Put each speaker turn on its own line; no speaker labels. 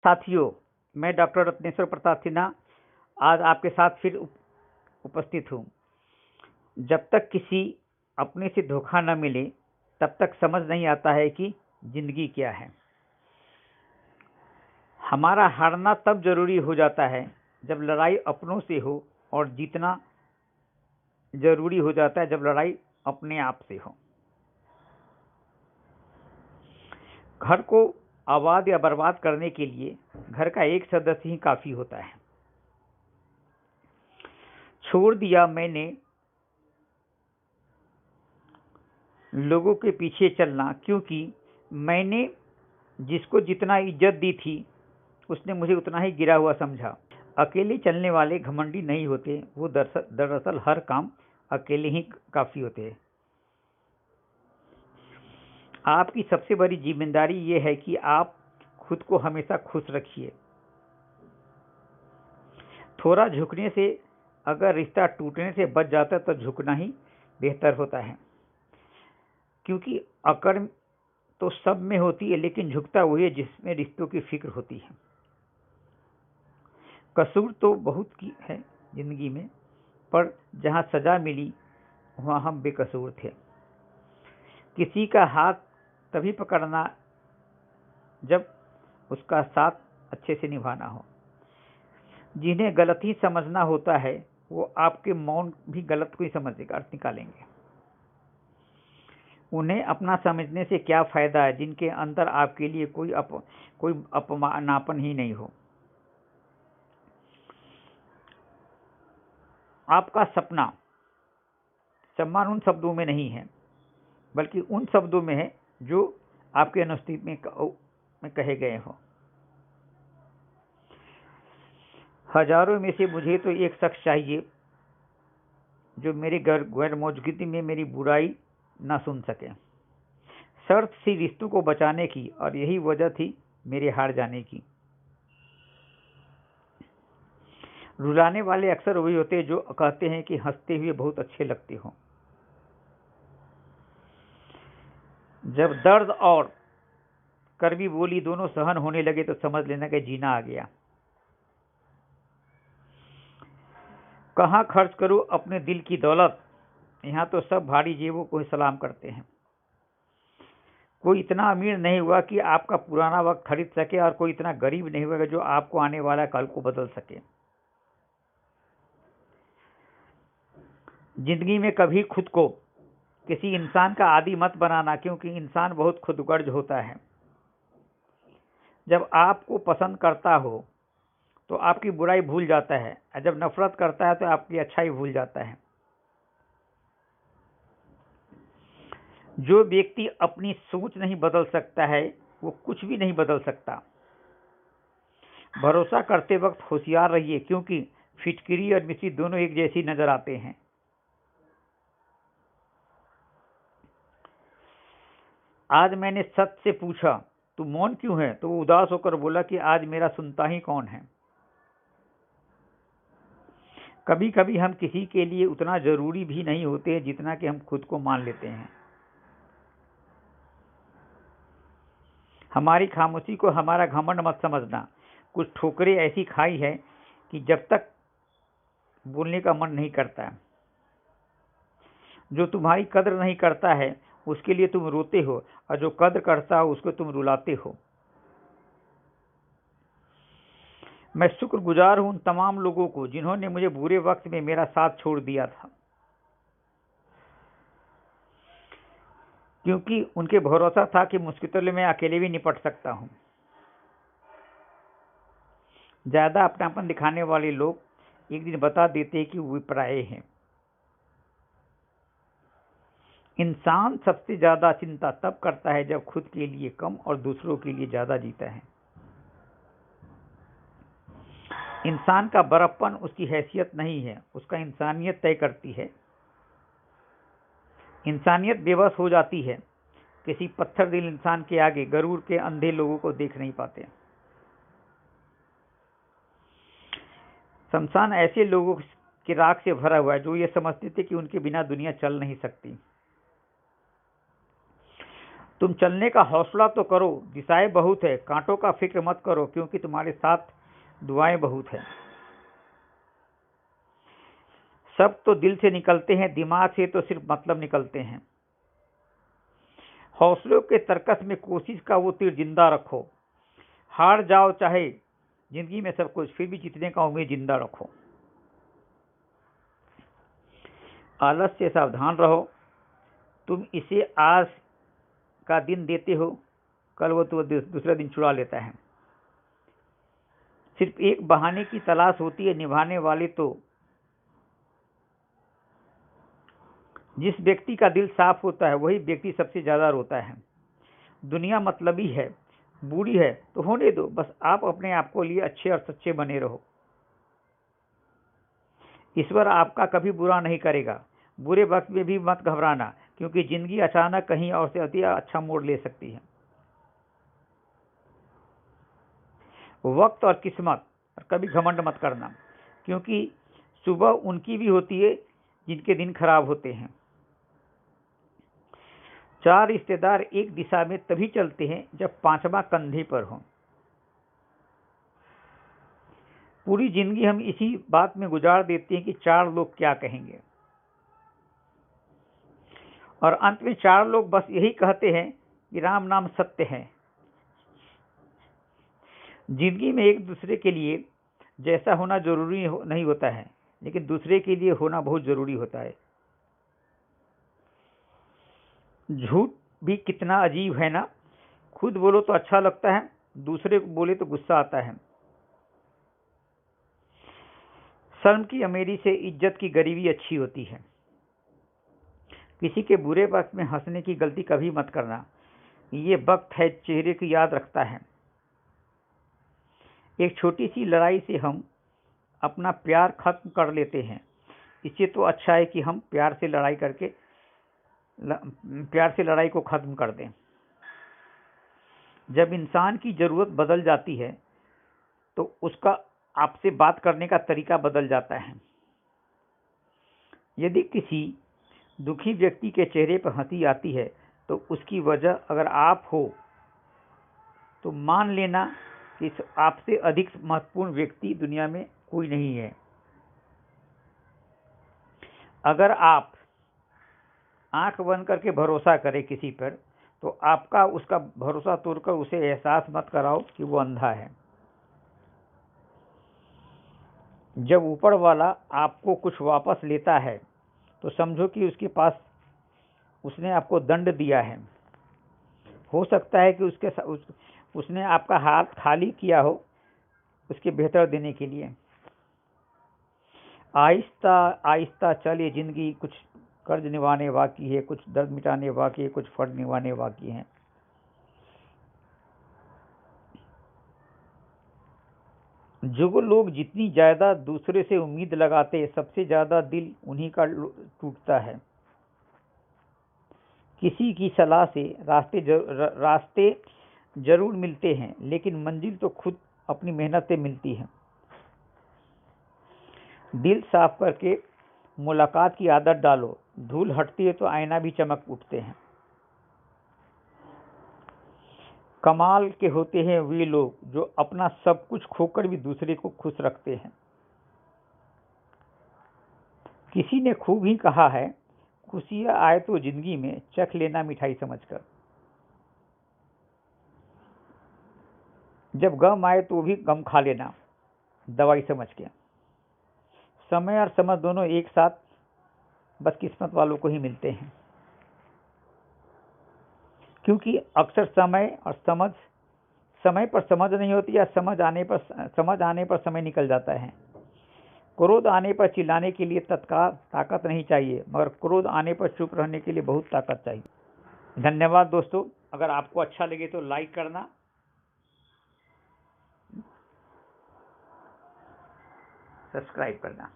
साथियों, मैं डॉक्टर रत्नेश्वर प्रसाद सिन्हा आज आपके साथ फिर उपस्थित हूँ। जब तक किसी अपने से धोखा न मिले तब तक समझ नहीं आता है कि जिंदगी क्या है। हमारा हारना तब जरूरी हो जाता है जब लड़ाई अपनों से हो, और जीतना जरूरी हो जाता है जब लड़ाई अपने आप से हो। घर को आबाद या बर्बाद करने के लिए घर का एक सदस्य ही काफी होता है। छोड़ दिया मैंने लोगों के पीछे चलना, क्योंकि मैंने जिसको जितना इज्जत दी थी उसने मुझे उतना ही गिरा हुआ समझा। अकेले चलने वाले घमंडी नहीं होते, वो दरअसल हर काम अकेले ही काफी होते हैं। आपकी सबसे बड़ी जिम्मेदारी ये है कि आप खुद को हमेशा खुश रखिए। थोड़ा झुकने से, अगर रिश्ता टूटने से बच जाता है तो झुकना ही बेहतर होता है, क्योंकि अकड़ तो सब में होती है, लेकिन झुकता वही है जिसमें रिश्तों की फिक्र होती है। कसूर तो बहुत की है जिंदगी में, पर जहां सजा मिली वहां हम बेकसूर थे। किसी का हाथ तभी पकड़ना जब उसका साथ अच्छे से निभाना हो। जिन्हें गलत ही समझना होता है वो आपके मौन भी गलत को ही समझने का अर्थ निकालेंगे। उन्हें अपना समझने से क्या फायदा है जिनके अंदर आपके लिए कोई अपमानापन ही नहीं हो। आपका सपना सम्मान उन शब्दों में नहीं है, बल्कि उन शब्दों में है जो आपके अनुस्थिति में कहे गए हो। हजारों में से मुझे तो एक शख्स चाहिए जो मेरे गैर मौजूदगी में मेरी बुराई ना सुन सके। शर्त थी रिश्तों को बचाने की, और यही वजह थी मेरे हार जाने की। रुलाने वाले अक्सर वही होते हैं जो कहते हैं कि हंसते हुए बहुत अच्छे लगते हो। जब दर्द और कड़वी बोली दोनों सहन होने लगे तो समझ लेना कि जीना आ गया। कहाँ खर्च करूं अपने दिल की दौलत, यहाँ तो सब भारी जेबों को ही सलाम करते हैं। कोई इतना अमीर नहीं हुआ कि आपका पुराना वक्त खरीद सके, और कोई इतना गरीब नहीं हुआ जो आपको आने वाला कल को बदल सके। जिंदगी में कभी खुद को किसी इंसान का आदी मत बनाना, क्योंकि इंसान बहुत खुदगर्ज होता है। जब आपको पसंद करता हो तो आपकी बुराई भूल जाता है, और जब नफरत करता है तो आपकी अच्छाई भूल जाता है। जो व्यक्ति अपनी सोच नहीं बदल सकता है वो कुछ भी नहीं बदल सकता। भरोसा करते वक्त होशियार रहिए, क्योंकि फिटकिरी और मिर्ची दोनों एक जैसी नजर आते हैं। आज मैंने सच से पूछा तू मौन क्यों है, तो वो उदास होकर बोला कि आज मेरा सुनता ही कौन है। कभी कभी हम किसी के लिए उतना जरूरी भी नहीं होते जितना कि हम खुद को मान लेते हैं। हमारी खामोशी को हमारा घमंड मत समझना। कुछ ठोकरें ऐसी खाई है कि जब तक बोलने का मन नहीं करता। जो तुम्हारी कद्र नहीं करता है उसके लिए तुम रोते हो, और जो कद्र करता हो उसको तुम रुलाते हो। मैं शुक्रगुजार हूं उन तमाम लोगों को जिन्होंने मुझे बुरे वक्त में मेरा साथ छोड़ दिया था, क्योंकि उनके भरोसा था कि मुश्किलों में अकेले भी निपट सकता हूं। ज्यादा अपनापन दिखाने वाले लोग एक दिन बता देते हैं कि वो पराये हैं। इंसान सबसे ज्यादा चिंता तब करता है जब खुद के लिए कम और दूसरों के लिए ज्यादा जीता है। इंसान का बड़प्पन उसकी हैसियत नहीं है, उसका इंसानियत तय करती है। इंसानियत बेबस हो जाती है। किसी पत्थर दिल इंसान के आगे गरूर के अंधे लोगों को देख नहीं पाते। शमशान ऐसे लोगों के राख से भरा हुआ है जो ये समझते थे कि उनके बिना दुनिया चल नहीं सकती। तुम चलने का हौसला तो करो, दिशाएं बहुत है, कांटों का फिक्र मत करो, क्योंकि तुम्हारे साथ दुआएं बहुत है। सब तो दिल से निकलते हैं, दिमाग से तो सिर्फ मतलब निकलते हैं। हौसलों के तरकस में कोशिश का वो तीर जिंदा रखो। हार जाओ चाहे जिंदगी में सब कुछ, फिर भी जीतने का उम्मीद जिंदा रखो। आलस से सावधान रहो। तुम इसे आज का दिन देते हो, कल वो तो दूसरा दिन चुरा लेता है। सिर्फ एक बहाने की तलाश होती है निभाने वाली तो जिस व्यक्ति का दिल साफ होता है वही व्यक्ति सबसे ज्यादा रोता है। दुनिया मतलबी है, बुरी है तो होने दो, बस आप अपने आप को लिए अच्छे और सच्चे बने रहो। ईश्वर आपका कभी बुरा नहीं करेगा। बुरे वक्त में भी मत घबराना, क्योंकि जिंदगी अचानक कहीं और से अति अच्छा मोड़ ले सकती है। वक्त और किस्मत और कभी घमंड मत करना, क्योंकि सुबह उनकी भी होती है जिनके दिन खराब होते हैं। चार रिश्तेदार एक दिशा में तभी चलते हैं जब पांचवा कंधे पर हो। पूरी जिंदगी हम इसी बात में गुजार देते हैं कि चार लोग क्या कहेंगे, और अंत में चार लोग बस यही कहते हैं कि राम नाम सत्य है। जिंदगी में एक दूसरे के लिए जैसा होना जरूरी नहीं होता है, लेकिन दूसरे के लिए होना बहुत जरूरी होता है। झूठ भी कितना अजीब है ना, खुद बोलो तो अच्छा लगता है, दूसरे को बोले तो गुस्सा आता है। शर्म की अमीरी से इज्जत की गरीबी अच्छी होती है। किसी के बुरे वक्त में हंसने की गलती कभी मत करना, ये वक्त है चेहरे की याद रखता है। एक छोटी सी लड़ाई से हम अपना प्यार खत्म कर लेते हैं, इससे तो अच्छा है कि हम प्यार से लड़ाई को खत्म कर दें। जब इंसान की जरूरत बदल जाती है तो उसका आपसे बात करने का तरीका बदल जाता है। यदि किसी दुखी व्यक्ति के चेहरे पर हंसी आती है तो उसकी वजह अगर आप हो तो मान लेना कि आपसे अधिक महत्वपूर्ण व्यक्ति दुनिया में कोई नहीं है। अगर आप आंख बंद करके भरोसा करें किसी पर, तो आपका उसका भरोसा तोड़कर उसे एहसास मत कराओ कि वो अंधा है। जब ऊपर वाला आपको कुछ वापस लेता है तो समझो कि उसके पास उसने आपको दंड दिया है। हो सकता है कि उसने आपका हाथ खाली किया हो उसके बेहतर देने के लिए। आहिस्ता आहिस्ता चले जिंदगी, कुछ कर्ज निभाने बाकी है, कुछ दर्द मिटाने बाकी है, कुछ फर्ज निभाने बाकी हैं। जो लोग जितनी ज्यादा दूसरे से उम्मीद लगाते, सबसे ज्यादा दिल उन्हीं का टूटता है। किसी की सलाह से रास्ते जरूर मिलते हैं, लेकिन मंजिल तो खुद अपनी मेहनत से मिलती है। दिल साफ करके मुलाकात की आदत डालो, धूल हटती है तो आईना भी चमक उठते हैं। कमाल के होते हैं वे लोग जो अपना सब कुछ खोकर भी दूसरे को खुश रखते हैं। किसी ने खूब ही कहा है, खुशियां आए तो जिंदगी में चख लेना मिठाई समझकर, जब गम आए तो भी गम खा लेना दवाई समझ के। समय और समझ दोनों एक साथ बस किस्मत वालों को ही मिलते हैं, क्योंकि अक्सर समय पर समझ नहीं होती, या समझ आने पर समय निकल जाता है। क्रोध आने पर चिल्लाने के लिए तत्काल ताकत नहीं चाहिए, मगर क्रोध आने पर चुप रहने के लिए बहुत ताकत चाहिए। धन्यवाद दोस्तों। अगर आपको अच्छा लगे तो लाइक करना, सब्सक्राइब करना।